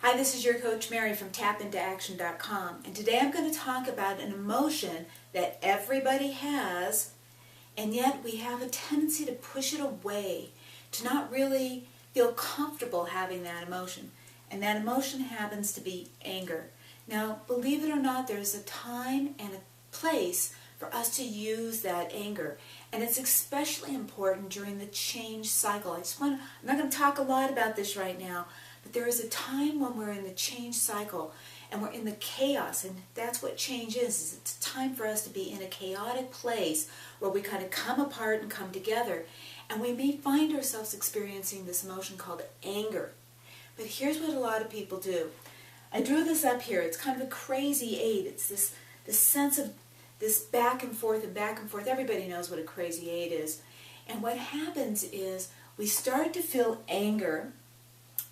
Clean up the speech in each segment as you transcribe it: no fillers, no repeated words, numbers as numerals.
Hi, this is your Coach Mary from tapintooaction.com, and today I'm going to talk about an emotion that everybody has, and yet we have a tendency to push it away, to not really feel comfortable having that emotion. And that emotion happens to be anger. Now, believe it or not, there's a time and a place for us to use that anger. And it's especially important during the change cycle. I'm not going to talk a lot about this right now, but there is a time when we're in the change cycle and we're in the chaos, and that's what change is it's time for us to be in a chaotic place where we kind of come apart and come together. And we may find ourselves experiencing this emotion called anger. But here's what a lot of people do. I drew this up here. It's kind of a crazy eight. It's this sense of this back and forth and back and forth. Everybody knows what a crazy eight is. And what happens is we start to feel anger,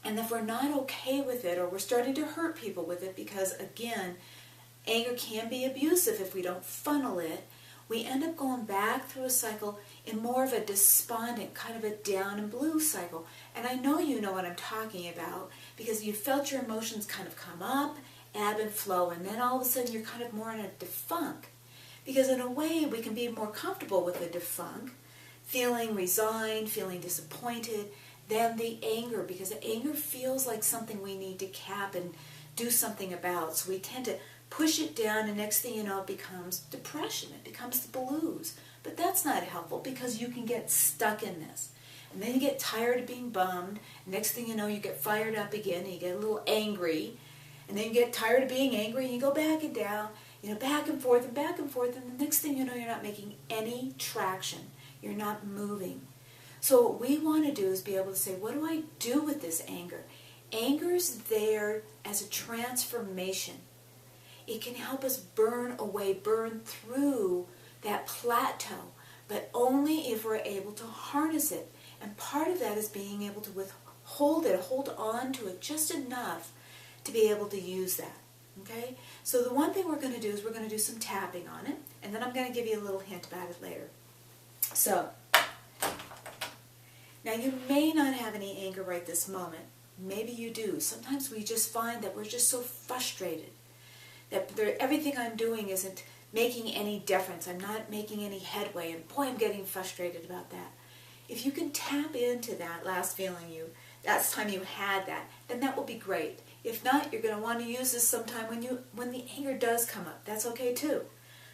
and if we're not okay with it, or we're starting to hurt people with it, because again, anger can be abusive if we don't funnel it, we end up going back through a cycle in more of a despondent, kind of a down and blue cycle. And I know you know what I'm talking about, because you felt your emotions kind of come up, ebb and flow, and then all of a sudden you're kind of more in a defunk. Because in a way, we can be more comfortable with the defunk, feeling resigned, feeling disappointed, than the anger, because the anger feels like something we need to cap and do something about. So we tend to push it down, and next thing you know, it becomes depression. It becomes the blues. But that's not helpful, because you can get stuck in this. And then you get tired of being bummed. Next thing you know, you get fired up again, and you get a little angry. And then you get tired of being angry, and you go back and down, back and forth, and the next thing you know, you're not making any traction. You're not moving. So what we want to do is be able to say, what do I do with this anger? Anger's there as a transformation. It can help us burn away, burn through that plateau, but only if we're able to harness it. And part of that is being able to hold on to it just enough to be able to use that. Okay? So the one thing we're going to do is we're going to do some tapping on it, and then I'm going to give you a little hint about it later. So, now you may not have any anger right this moment. Maybe you do. Sometimes we just find that we're just so frustrated that everything I'm doing isn't making any difference. I'm not making any headway, and boy, I'm getting frustrated about that. If you can tap into that last feeling last time you had that, then that will be great. If not, you're going to want to use this sometime when the anger does come up. That's okay too.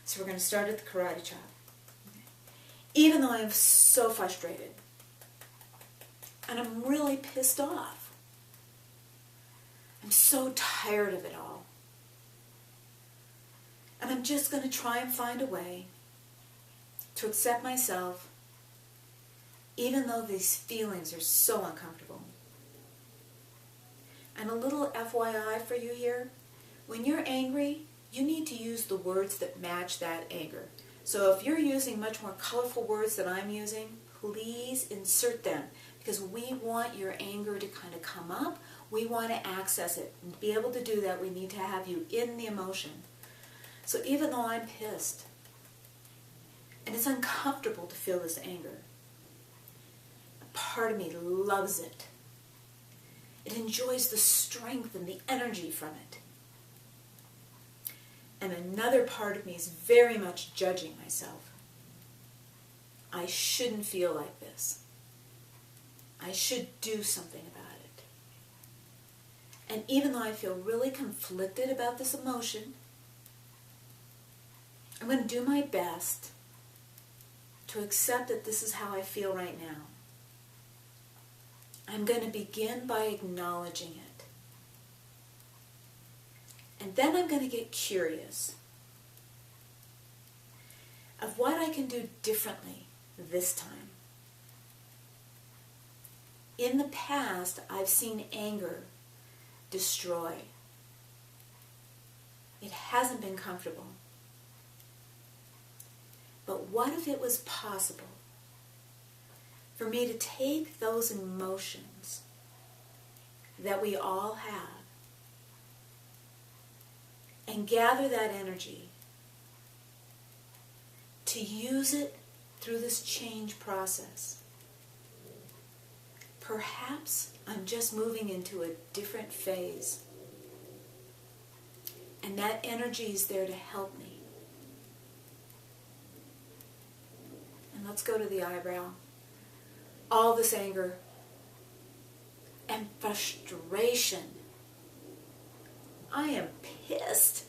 So we're going to start at the karate chop. Even though I'm so frustrated, and I'm really pissed off, I'm so tired of it all, and I'm just going to try and find a way to accept myself, even though these feelings are so uncomfortable. And a little FYI for you here, when you're angry, you need to use the words that match that anger. So if you're using much more colorful words than I'm using, please insert them, because we want your anger to kind of come up. We want to access it. And to be able to do that, we need to have you in the emotion. So even though I'm pissed, and it's uncomfortable to feel this anger, a part of me loves it. It enjoys the strength and the energy from it. And another part of me is very much judging myself. I shouldn't feel like this. I should do something about it. And even though I feel really conflicted about this emotion, I'm going to do my best to accept that this is how I feel right now. I'm going to begin by acknowledging it. And then I'm going to get curious of what I can do differently this time. In the past, I've seen anger destroy. It hasn't been comfortable. But what if it was possible for me to take those emotions that we all have and gather that energy to use it through this change process? Perhaps I'm just moving into a different phase And that energy is there to help me. And let's go to the eyebrow. All this anger and frustration. I am pissed.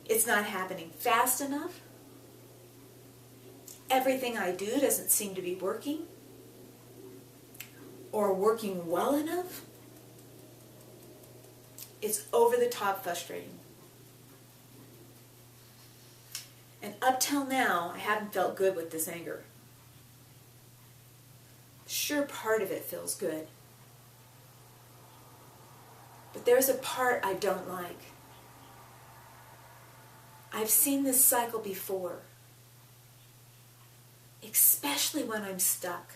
It's not happening fast enough. Everything I do doesn't seem to be working or working well enough. It's over the top frustrating. And up till now, I haven't felt good with this anger. Sure, part of it feels good. But there's a part I don't like. I've seen this cycle before, especially when I'm stuck,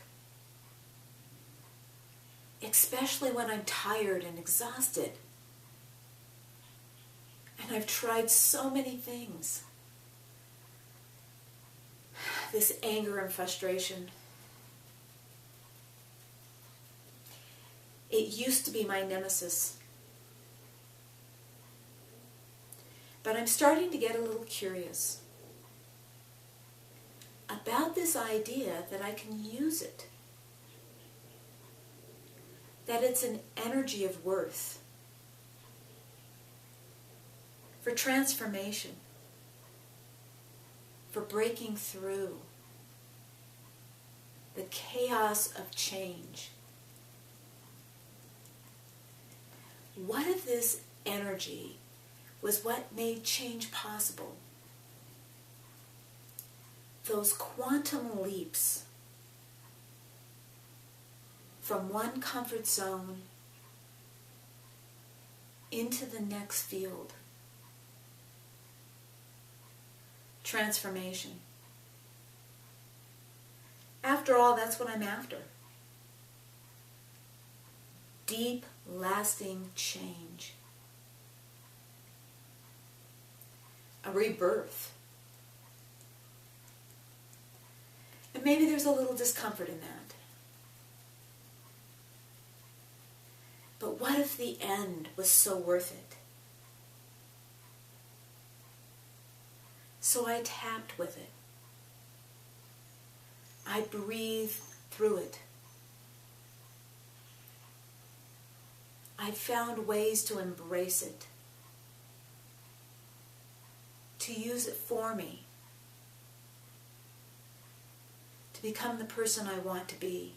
especially when I'm tired and exhausted. And I've tried so many things. This anger and frustration. It used to be my nemesis. But I'm starting to get a little curious about this idea that I can use it. That it's an energy of worth for transformation, for breaking through the chaos of change. What if this energy was what made change possible? Those quantum leaps from one comfort zone into the next field. Transformation. After all, that's what I'm after. Deep, lasting change. A rebirth. And maybe there's a little discomfort in that. But what if the end was so worth it? So I tapped with it. I breathed through it. I found ways to embrace it, to use it for me, to become the person I want to be,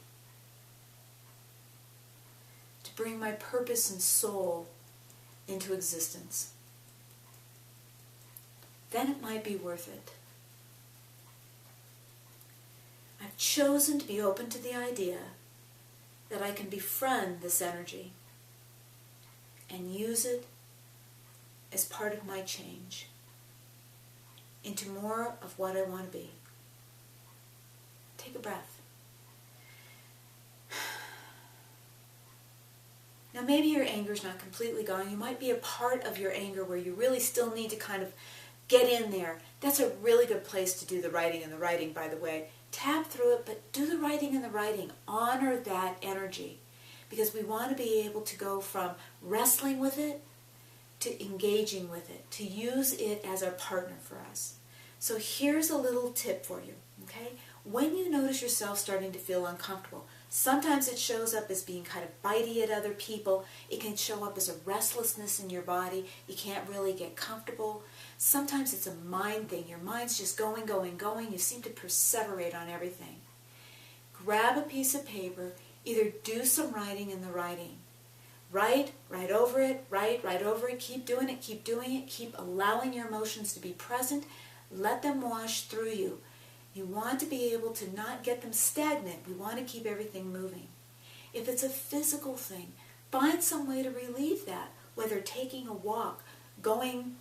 to bring my purpose and soul into existence. Then it might be worth it. I've chosen to be open to the idea that I can befriend this energy and use it as part of my change into more of what I want to be. Take a breath. Now maybe your anger's not completely gone. You might be a part of your anger where you really still need to kind of get in there. That's a really good place to do the writing and the writing, by the way. Tap through it, but do the writing and the writing. Honor that energy. Because we want to be able to go from wrestling with it to engaging with it, to use it as our partner for us. So here's a little tip for you, okay? When you notice yourself starting to feel uncomfortable, sometimes it shows up as being kind of bitey at other people. It can show up as a restlessness in your body. You can't really get comfortable. Sometimes it's a mind thing. Your mind's just going, going, going. You seem to perseverate on everything. Grab a piece of paper. Either do some writing in the writing. Write over it, write over it. Keep doing it, keep doing it. Keep allowing your emotions to be present. Let them wash through you. You want to be able to not get them stagnant. We want to keep everything moving. If it's a physical thing, find some way to relieve that, whether taking a walk, going,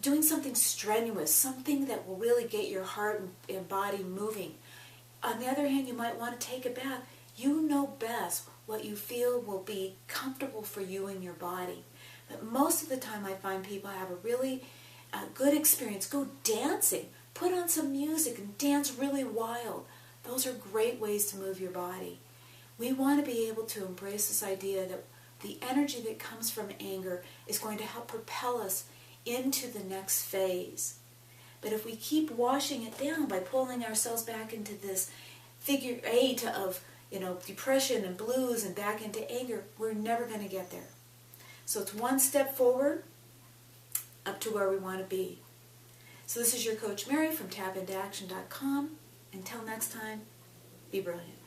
doing something strenuous, something that will really get your heart and body moving. On the other hand, you might want to take a bath. You know best what you feel will be comfortable for you and your body. But most of the time I find people have a really good experience. Go dancing. Put on some music and dance really wild. Those are great ways to move your body. We want to be able to embrace this idea that the energy that comes from anger is going to help propel us into the next phase. But if we keep washing it down by pulling ourselves back into this figure 8 of, depression and blues and back into anger, we're never going to get there. So it's one step forward up to where we want to be. So this is your Coach Mary from tapintoaction.com. Until next time, be brilliant.